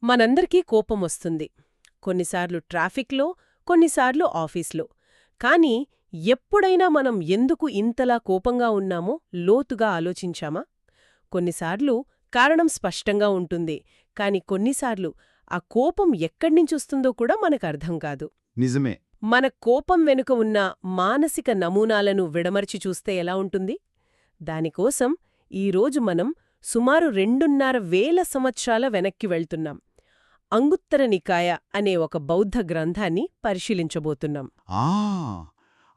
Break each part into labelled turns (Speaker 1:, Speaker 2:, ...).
Speaker 1: మనందరికీ కోపం వస్తుంది. కొన్నిసార్లు ట్రాఫిక్లో, కొన్నిసార్లు ఆఫీస్లో. కానీ ఎప్పుడైనా మనం ఎందుకు ఇంతలా కోపంగా ఉన్నామో లోతుగా ఆలోచించామా? కొన్నిసార్లు కారణం స్పష్టంగా ఉంటుంది, కాని కొన్నిసార్లు ఆ కోపం ఎక్కడ్నించొస్తుందో కూడా మనకర్థం కాదు.
Speaker 2: నిజమే.
Speaker 1: మన కోపం వెనుక ఉన్న మానసిక నమూనాలను విడమర్చి చూస్తే ఎలా ఉంటుంది? దానికోసం ఈరోజు మనం సుమారు 2,500 సంవత్సరాల వెనక్కి వెళ్తున్నాం. అంగుత్తర నికాయ అనే ఒక బౌద్ధ గ్రంథాన్ని పరిశీలించబోతున్నాం.
Speaker 2: ఆ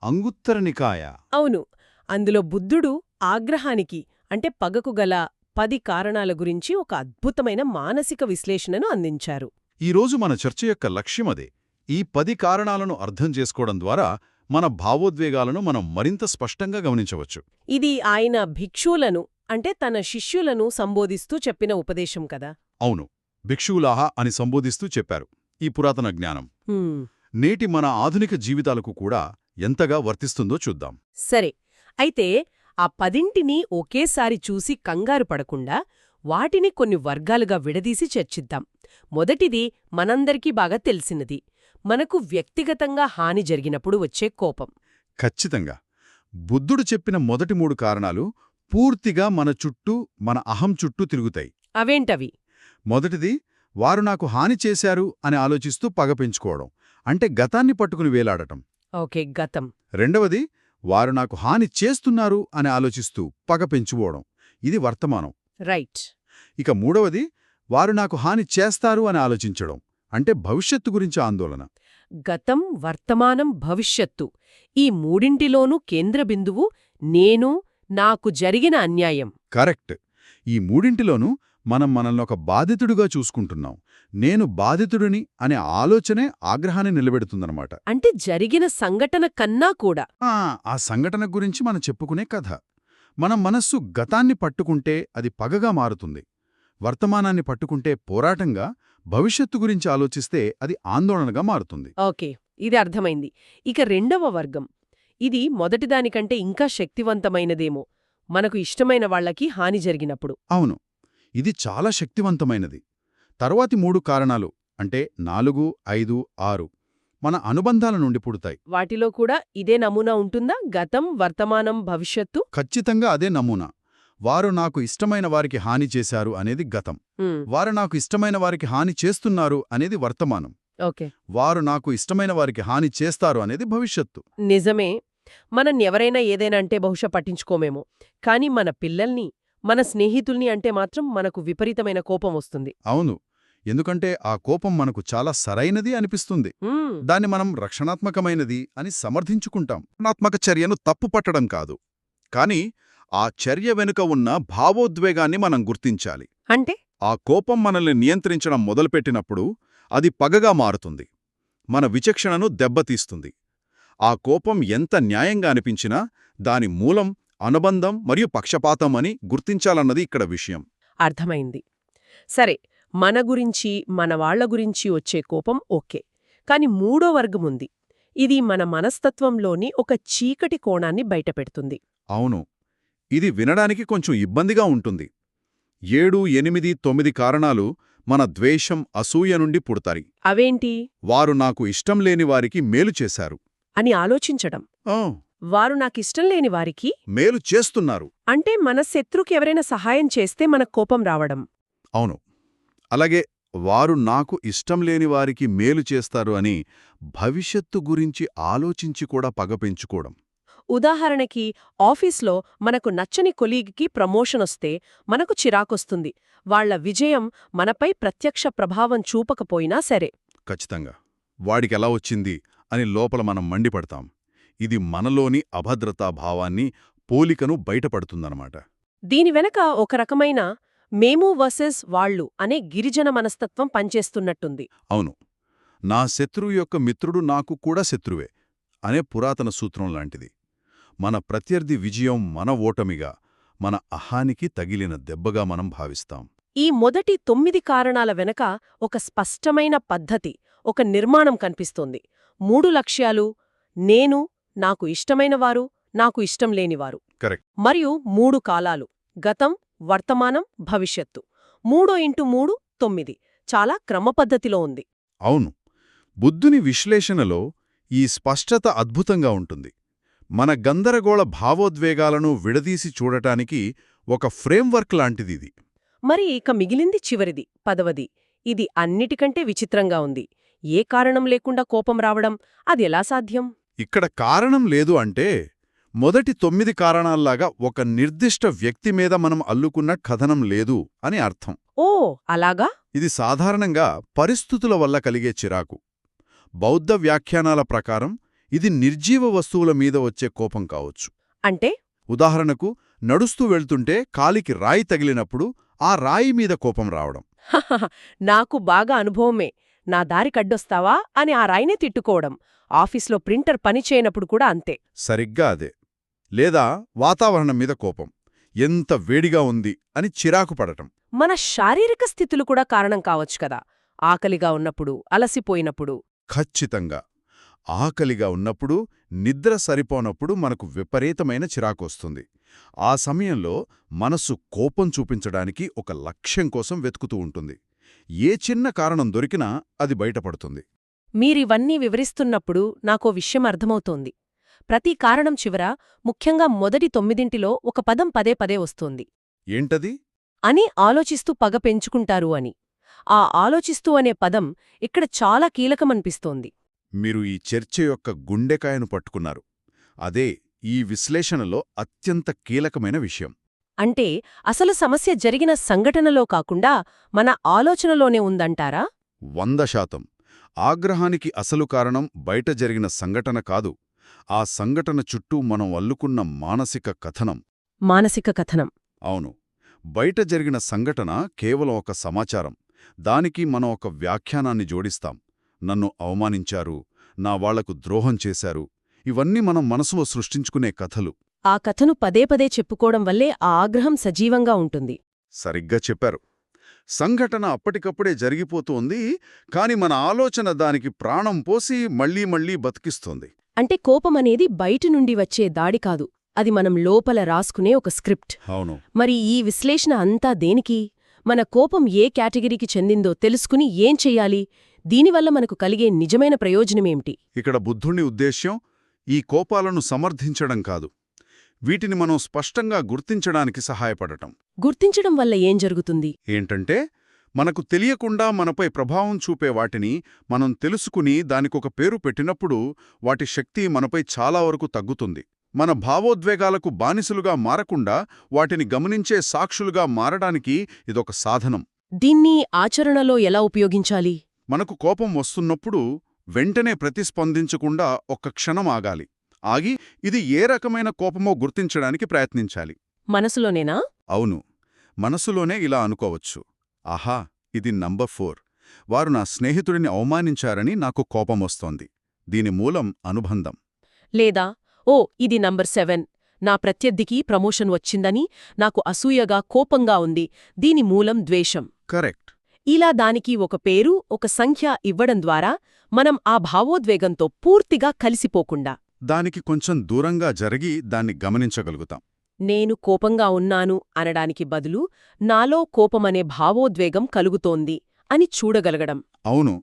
Speaker 2: అంగుత్తర నికాయ.
Speaker 1: అవును, అందులో బుద్ధుడు ఆగ్రహానికి అంటే పగకు గల 10 కారణాల గురించి ఒక అద్భుతమైన మానసిక విశ్లేషణను అందించారు.
Speaker 2: ఈరోజు మన చర్చ యొక్క లక్ష్యమదే. ఈ 10 కారణాలను అర్థం చేసుకోవడం ద్వారా మన భావోద్వేగాలను మనం మరింత స్పష్టంగా గమనించవచ్చు.
Speaker 1: ఇది ఆయన భిక్షువులను అంటే తన శిష్యులను సంబోధిస్తూ చెప్పిన ఉపదేశం కదా.
Speaker 2: అవును, భిక్షువులాహ అని సంబోధిస్తూ చెప్పారు ఈ పురాతన జ్ఞానం.
Speaker 1: హ్మ్.
Speaker 2: నేటి మన ఆధునిక జీవితాలకు కూడా ఎంతగా వర్తిస్తుందో చూద్దాం.
Speaker 1: సరే, అయితే ఆ 10ని ఒకేసారి చూసి కంగారు పడకుండా వాటిని కొన్ని వర్గాలుగా విడదీసి చర్చిద్దాం. మొదటిది మనందరికీ బాగా తెలిసినది, మనకు వ్యక్తిగతంగా హాని జరిగినప్పుడు వచ్చే కోపం.
Speaker 2: ఖచ్చితంగా. బుద్ధుడు చెప్పిన మొదటి 3 కారణాలు పూర్తిగా మన చుట్టూ, మన అహం చుట్టూ తిరుగుతాయి.
Speaker 1: అవేంటవి?
Speaker 2: మొదటిది, వారు నాకు హాని చేశారు అని ఆలోచిస్తూ పగ పెంచుకోవడం, అంటే గతాన్ని పట్టుకుని వేలాడటం.
Speaker 1: ఓకే, గతం.
Speaker 2: రెండవది, వారు నాకు హాని చేస్తున్నారు అని ఆలోచిస్తూ పగ పెంచుకోవడం, ఇది వర్తమానం.
Speaker 1: రైట్.
Speaker 2: ఇక మూడవది, వారు నాకు హాని చేస్తారు అని ఆలోచించడం, అంటే భవిష్యత్తు గురించి ఆందోళన.
Speaker 1: గతం, వర్తమానం, భవిష్యత్తు ఈ మూడింటిలోనూ కేంద్ర బిందువు నేను, నాకు జరిగిన అన్యాయం.
Speaker 2: కరెక్ట్. ఈ మూడింటిలోనూ మనం మనల్ని ఒక బాధితుడిగా చూసుకుంటున్నాం. నేను బాధితుడిని అనే ఆలోచనే ఆగ్రహాన్ని నిలబెడుతుందన్నమాట.
Speaker 1: అంటే జరిగిన సంఘటన కన్నా కూడా.
Speaker 2: ఆ సంఘటన గురించి మనం చెప్పుకునే కథ. మన మనస్సు గతాన్ని పట్టుకుంటే అది పగగా మారుతుంది. వర్తమానాన్ని పట్టుకుంటే పోరాటంగా, భవిష్యత్తు గురించి ఆలోచిస్తే అది ఆందోళనగా మారుతుంది.
Speaker 1: ఓకే, ఇది అర్థమైంది. ఇక రెండవ వర్గం, ఇది మొదటిదానికంటే ఇంకా శక్తివంతమైనదేమో. మనకు ఇష్టమైన వాళ్లకి హాని జరిగినప్పుడు.
Speaker 2: అవును, ఇది చాలా శక్తివంతమైనది. తరువాతి 3 కారణాలు అంటే 4, 5, 6 మన అనుబంధాల నుండి పుడతాయి.
Speaker 1: వాటిలో కూడా ఇదే నమూనా ఉంటుందా? గతం, వర్తమానం, భవిష్యత్తు.
Speaker 2: ఖచ్చితంగా అదే నమూనా. వారు నాకు ఇష్టమైన వారికి హాని చేశారు అనేది గతం. వారు నాకు ఇష్టమైన వారికి హాని చేస్తున్నారు అనేది వర్తమానం.
Speaker 1: ఓకే.
Speaker 2: వారు నాకు ఇష్టమైన వారికి హాని చేస్తారు అనేది భవిష్యత్తు.
Speaker 1: నిజమే. మనం ఎవరైనా ఏదైనా అంటే బహుశా పట్టించుకోమేమో, కాని మన పిల్లల్ని, మన స్నేహితుల్ని అంటే మాత్రం మనకు విపరీతమైన కోపం వస్తుంది.
Speaker 2: అవును, ఎందుకంటే ఆ కోపం మనకు చాలా సరైనది అనిపిస్తుంది. దాన్ని మనం రక్షణాత్మకమైనది అని సమర్థించుకుంటాం. రక్షణాత్మక చర్యను తప్పుపట్టడం కాదు, కాని ఆ చర్య వెనుక ఉన్న భావోద్వేగాన్ని మనం గుర్తించాలి.
Speaker 1: అంటే
Speaker 2: ఆ కోపం మనల్ని నియంత్రించడం మొదలుపెట్టినప్పుడు అది పగగా మారుతుంది, మన విచక్షణను దెబ్బతీస్తుంది. ఆ కోపం ఎంత న్యాయంగా అనిపించినా దాని మూలం అనుబంధం మరియు పక్షపాతం అని గుర్తించాలన్నది ఇక్కడ విషయం.
Speaker 1: అర్థమైంది. సరే, మన గురించి, మన వాళ్ల గురించి వచ్చే కోపం ఓకే, కాని మూడో వర్గముంది. ఇది మన మనస్తత్వంలోని ఒక చీకటి కోణాన్ని బయటపెడుతుంది.
Speaker 2: అవును, ఇది వినడానికి కొంచెం ఇబ్బందిగా ఉంటుంది. 7, 8, 9 కారణాలు మన ద్వేషం, అసూయ నుండి పుడతాయి.
Speaker 1: అవేంటి?
Speaker 2: వారు నాకు ఇష్టం లేని వారికి మేలు చేశారు
Speaker 1: అని ఆలోచించడం. వారు నాకిష్టం లేని వారికి
Speaker 2: మేలు చేస్తున్నారు
Speaker 1: అంటే మన శత్రుకి ఎవరైనా సహాయం చేస్తే మనకు కోపం రావడం.
Speaker 2: అవును, అలాగే వారు నాకు ఇష్టం లేని వారికి మేలు చేస్తారు అని భవిష్యత్తు గురించి ఆలోచించి కూడా పగ పెంచుకోవడం.
Speaker 1: ఉదాహరణకి ఆఫీస్లో మనకు నచ్చని కొలీగ్కి ప్రమోషనొస్తే మనకు చిరాకొస్తుంది. వాళ్ల విజయం మనపై ప్రత్యక్ష ప్రభావం చూపకపోయినా సరే.
Speaker 2: ఖచ్చితంగా వాడికెలా వచ్చింది అని లోపల మనం మండిపడతాం. ఇది మనలోని అభద్రతా భావాన్ని, పోలికను బయటపడుతుందన్నమాట.
Speaker 1: దీని వెనక ఒక రకమైన మేము వర్సెస్ వాళ్లు అనే గిరిజన మనస్తత్వం పనిచేస్తున్నట్టుంది.
Speaker 2: అవును, నా శత్రువు యొక్క మిత్రుడు నాకు కూడా శత్రువే అనే పురాతన సూత్రం లాంటిది. మన ప్రత్యర్థి విజయం మన ఓటమిగా, మన అహానికి తగిలిన దెబ్బగా మనం భావిస్తాం.
Speaker 1: ఈ మొదటి 9 కారణాల వెనక ఒక స్పష్టమైన పద్ధతి, ఒక నిర్మాణం కనిపిస్తోంది. 3 లక్ష్యాలు: నేను, నాకు ఇష్టమైనవారు, నాకు ఇష్టం లేనివారు.
Speaker 2: కరెక్ట్.
Speaker 1: మరియు 3 కాలాలు: గతం, వర్తమానం, భవిష్యత్తు. 3 x 3 9. చాలా క్రమపద్ధతిలో ఉంది.
Speaker 2: అవును. బుద్ధుని విశ్లేషణలో ఈ స్పష్టత అద్భుతంగా ఉంటుంది. మన గందరగోళ భావోద్వేగాలను విడదీసి చూడటానికి ఒక ఫ్రేమ్వర్క్ లాంటిదిది.
Speaker 1: మరి ఇక మిగిలింది చివరిది 10వది. ఇది అన్నిటికంటే విచిత్రంగా ఉంది. ఏ కారణం లేకుండా కోపం రావడం అది ఎలా సాధ్యం?
Speaker 2: ఇక్కడ కారణం లేదు అంటే మొదటి 9 కారణాల్లాగా ఒక నిర్దిష్ట వ్యక్తి మీద మనం అల్లుకున్న కథనం లేదు అని అర్థం.
Speaker 1: ఓ అలాగా?
Speaker 2: ఇది సాధారణంగా పరిస్థితుల వల్ల కలిగే చిరాకు. బౌద్ధ వ్యాఖ్యానాల ప్రకారం ఇది నిర్జీవ వస్తువుల మీద వచ్చే కోపం కావచ్చు.
Speaker 1: అంటే
Speaker 2: ఉదాహరణకు నడుస్తూ వెళ్తుంటే కాలికి రాయి తగిలినప్పుడు ఆ రాయి మీద కోపం రావడం.
Speaker 1: హహహ, నాకు బాగా అనుభవమే. నా దారి కడ్డొస్తావా అని ఆ రాయినే తిట్టుకోవడం. ఆఫీస్లో ప్రింటర్ పనిచేయనప్పుడు కూడా అంతే.
Speaker 2: సరిగ్గా అదే. లేదా వాతావరణం మీద కోపం. ఎంత వేడిగా ఉంది అని చిరాకు పడటం.
Speaker 1: మన శారీరక స్థితులు కూడా కారణం కావచ్చు కదా. ఆకలిగా ఉన్నప్పుడు, అలసిపోయినప్పుడు.
Speaker 2: ఖచ్చితంగా. ఆకలిగా ఉన్నప్పుడు, నిద్ర సరిపోనప్పుడు మనకు విపరీతమైన చిరాకొస్తుంది. ఆ సమయంలో మనస్సు కోపం చూపించడానికి ఒక లక్ష్యం కోసం వెతుకుతూ ఉంటుంది. ఏ చిన్న కారణం దొరికినా అది బయటపడుతుంది.
Speaker 1: మీరివన్నీ వివరిస్తున్నప్పుడు నాకో విషయం అర్థమవుతోంది. ప్రతి కారణం చివర, ముఖ్యంగా మొదటి 9లో ఒక పదం పదే పదే వస్తోంది.
Speaker 2: ఏంటది?
Speaker 1: అని ఆలోచిస్తూ పగ పెంచుకుంటారు అని. ఆ ఆలోచిస్తూ అనే పదం ఇక్కడ చాలా కీలకమనిపిస్తోంది.
Speaker 2: మీరు ఈ చర్చ యొక్క గుండెకాయను పట్టుకున్నారు. అదే ఈ విశ్లేషణలో అత్యంత కీలకమైన విషయం.
Speaker 1: అంటే అసలు సమస్య జరిగిన సంఘటనలో కాకుండా మన ఆలోచనలోనే ఉందంటారా?
Speaker 2: 100%. ఆగ్రహానికి అసలు కారణం బయట జరిగిన సంఘటన కాదు. ఆ సంఘటన చుట్టూ మనం అల్లుకున్న మానసిక కథనం.
Speaker 1: మానసిక కథనం.
Speaker 2: అవును. బయట జరిగిన సంఘటన కేవలం ఒక సమాచారం. దానికి మనం ఒక వ్యాఖ్యానాన్ని జోడిస్తాం. నన్ను అవమానించారు, నా వాళ్లకు ద్రోహం చేశారు. ఇవన్నీ మనం మనసులో సృష్టించుకునే కథలు.
Speaker 1: ఆ కథను పదే పదే చెప్పుకోవడం వల్లే ఆ ఆగ్రహం సజీవంగా ఉంటుంది.
Speaker 2: సరిగ్గా చెప్పారు. సంఘటన అప్పటికప్పుడే జరిగిపోతోంది, కాని మన ఆలోచన దానికి ప్రాణం పోసి మళ్లీ మళ్లీ బతికిస్తోంది.
Speaker 1: అంటే కోపమనేది బయటి నుండి వచ్చే దాడి కాదు, అది మనం లోపల రాసుకునే ఒక స్క్రిప్ట్.
Speaker 2: అవును.
Speaker 1: మరి ఈ విశ్లేషణ అంతా దేనికి? మన కోపం ఏ కేటగిరీకి చెందిందో తెలుసుకుని ఏం చెయ్యాలి? దీనివల్ల మనకు కలిగే నిజమైన ప్రయోజనమేమిటి?
Speaker 2: ఇక్కడ బుద్ధుని ఉద్దేశ్యం ఈ కోపాలను సమర్థించడం కాదు, వీటిని మనం స్పష్టంగా గుర్తించడానికి సహాయపడటం.
Speaker 1: గుర్తించడం వల్ల ఏం జరుగుతుంది?
Speaker 2: ఏంటంటే మనకు తెలియకుండా మనపై ప్రభావం చూపే వాటిని మనం తెలుసుకుని దానికొక పేరు పెట్టినప్పుడు వాటి శక్తి మనపై చాలా వరకు తగ్గుతుంది. మన భావోద్వేగాలకు బానిసలుగా మారకుండా వాటిని గమనించే సాక్షులుగా మారడానికి ఇదొక సాధనం.
Speaker 1: దీన్ని ఆచరణలో ఎలా ఉపయోగించాలి?
Speaker 2: మనకు కోపం వస్తున్నప్పుడు వెంటనే ప్రతిస్పందించకుండా ఒక్క క్షణం ఆగాలి. ఆగి ఇది ఏ రకమైన కోపమో గుర్తించడానికి ప్రయత్నించాలి.
Speaker 1: మనసులోనేనా?
Speaker 2: అవును. మనసులోనే ఇలా అనుకోవచ్చు. ఆహా, ఇది నంబర్ 4. వారు నా స్నేహితుడిని అవమానించారని నాకు కోపమొస్తోంది. దీని మూలం అనుబంధం.
Speaker 1: లేదా ఓ ఇది నంబర్ 7, నా ప్రత్యర్థికి ప్రమోషన్ వచ్చిందని నాకు అసూయగా కోపంగా ఉంది, దీని మూలం ద్వేషం.
Speaker 2: కరెక్ట్.
Speaker 1: ఇలా దానికి ఒక పేరు, ఒక సంఖ్య ఇవ్వడం ద్వారా మనం ఆ భావోద్వేగంతో పూర్తిగా కలిసిపోకుండా
Speaker 2: దానికి కొంచెం దూరంగా జరిగి దాన్ని గమనించగలుగుతాం.
Speaker 1: నేను కోపంగా ఉన్నాను అనడానికి బదులు నాలో కోపమనే భావోద్వేగం కలుగుతోంది అని చూడగలగడం.
Speaker 2: అవును.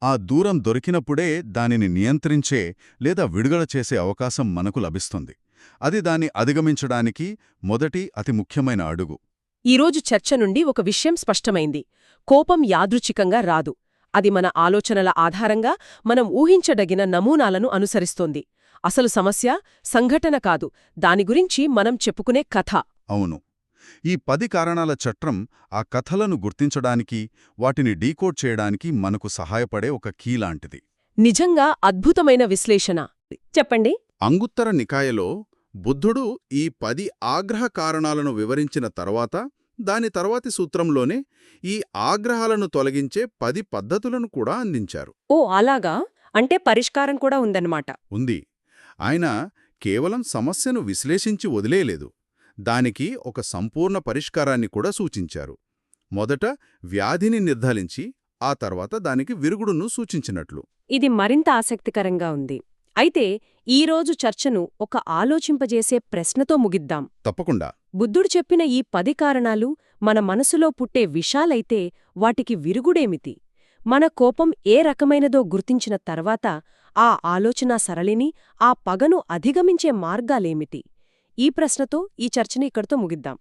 Speaker 2: ఆ దూరం దొరికినప్పుడే దానిని నియంత్రించే లేదా విడుదల చేసే అవకాశం మనకు లభిస్తుంది. అది దాన్ని అధిగమించడానికి మొదటి అతి ముఖ్యమైన అడుగు.
Speaker 1: ఈరోజు చర్చ నుండి ఒక విషయం స్పష్టమైంది. కోపం యాదృచ్ఛికంగా రాదు. అది మన ఆలోచనల ఆధారంగా మనం ఊహించదగిన నమూనాలను అనుసరిస్తోంది. అసలు సమస్య సంఘటన కాదు, దాని గురించి మనం చెప్పుకునే కథ.
Speaker 2: అవును. ఈ 10 కారణాల చట్రం ఆ కథలను గుర్తించడానికి, వాటిని డీకోడ్ చేయడానికి మనకు సహాయపడే ఒక కీలాంటిది.
Speaker 1: నిజంగా అద్భుతమైన విశ్లేషణ. చెప్పండి.
Speaker 2: అంగుత్తర నికాయలో బుద్ధుడు ఈ 10 ఆగ్రహ కారణాలను వివరించిన తర్వాత దాని తర్వాతి సూత్రంలోనే ఈ ఆగ్రహాలను తొలగించే 10 పద్ధతులను కూడా అందించారు.
Speaker 1: ఓ అలాగా? అంటే పరిష్కారం కూడా ఉందన్నమాట.
Speaker 2: ఉంది. ఆయన కేవలం సమస్యను విశ్లేషించి వదిలేయలేదు. దానికి ఒక సంపూర్ణ పరిష్కారాన్ని కూడా సూచించారు. మొదట వ్యాధిని నిర్ధారించి ఆ తర్వాత దానికి విరుగుడును సూచించినట్లు.
Speaker 1: ఇది మరింత ఆసక్తికరంగా ఉంది. అయితే ఈరోజు చర్చను ఒక ఆలోచింపజేసే ప్రశ్నతో ముగిద్దాం.
Speaker 2: తప్పకుండా.
Speaker 1: బుద్ధుడు చెప్పిన ఈ 10 కారణాలు
Speaker 3: మన మనసులో పుట్టే విషాలైతే వాటికి విరుగుడేమిటి? మన కోపం ఏ రకమైనదో గుర్తించిన తర్వాత ఆ ఆలోచనా సరళిని, ఆ పగను అధిగమించే మార్గాలేమిటి? ఈ ప్రశ్నతో ఈ చర్చని ఇక్కడితో ముగిద్దాం.